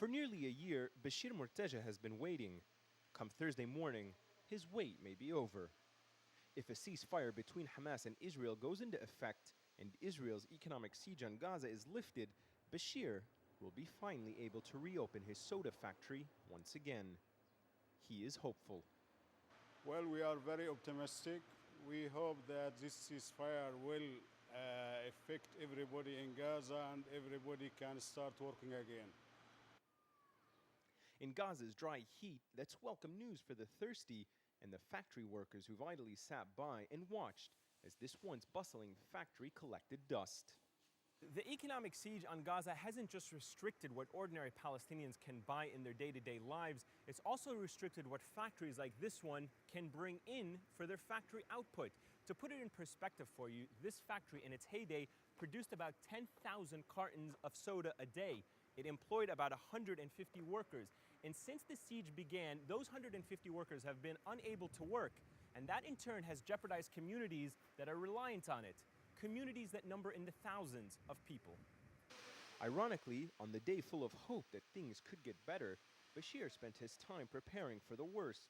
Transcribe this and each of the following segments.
For nearly a year, Bashir Murtaja has been waiting. Come Thursday morning, his wait may be over. If a ceasefire between Hamas and Israel goes into effect and Israel's economic siege on Gaza is lifted, Bashir will be finally able to reopen his soda factory once again. He is hopeful. Well, we are very optimistic. We hope that this ceasefire will affect everybody in Gaza and everybody can start working again. In Gaza's dry heat, that's welcome news for the thirsty and the factory workers who've idly sat by and watched as this once bustling factory collected dust. The economic siege on Gaza hasn't just restricted what ordinary Palestinians can buy in their day-to-day lives, it's also restricted what factories like this one can bring in for their factory output. To put it in perspective for you, this factory in its heyday produced about 10,000 cartons of soda a day. It employed about 150 workers. And since the siege began, those 150 workers have been unable to work. And that in turn has jeopardized communities that are reliant on it. Communities that number in the thousands of people. Ironically, on the day full of hope that things could get better, Bashir spent his time preparing for the worst,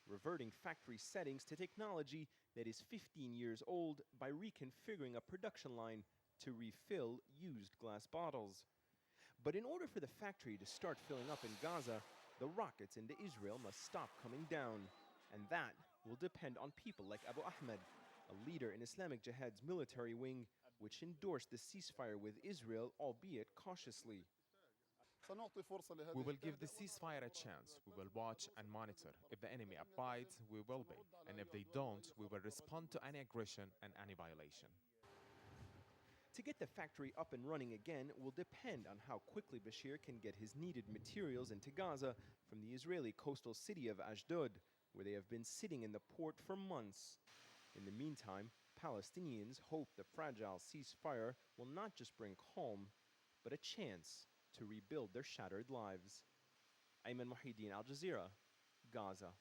reverting factory settings to technology that is 15 years old by reconfiguring a production line to refill used glass bottles. But in order for the factory to start filling up in Gaza, the rockets into Israel must stop coming down. And that will depend on people like Abu Ahmed, a leader in Islamic Jihad's military wing, which endorsed the ceasefire with Israel, albeit cautiously. We will give the ceasefire a chance. We will watch and monitor. If the enemy abides, we will be. And if they don't, we will respond to any aggression and any violation. To get the factory up and running again will depend on how quickly Bashir can get his needed materials into Gaza from the Israeli coastal city of Ashdod, where they have been sitting in the port for months. In the meantime, Palestinians hope the fragile ceasefire will not just bring calm, but a chance to rebuild their shattered lives. Ayman Mohyeldin, Al Jazeera, Gaza.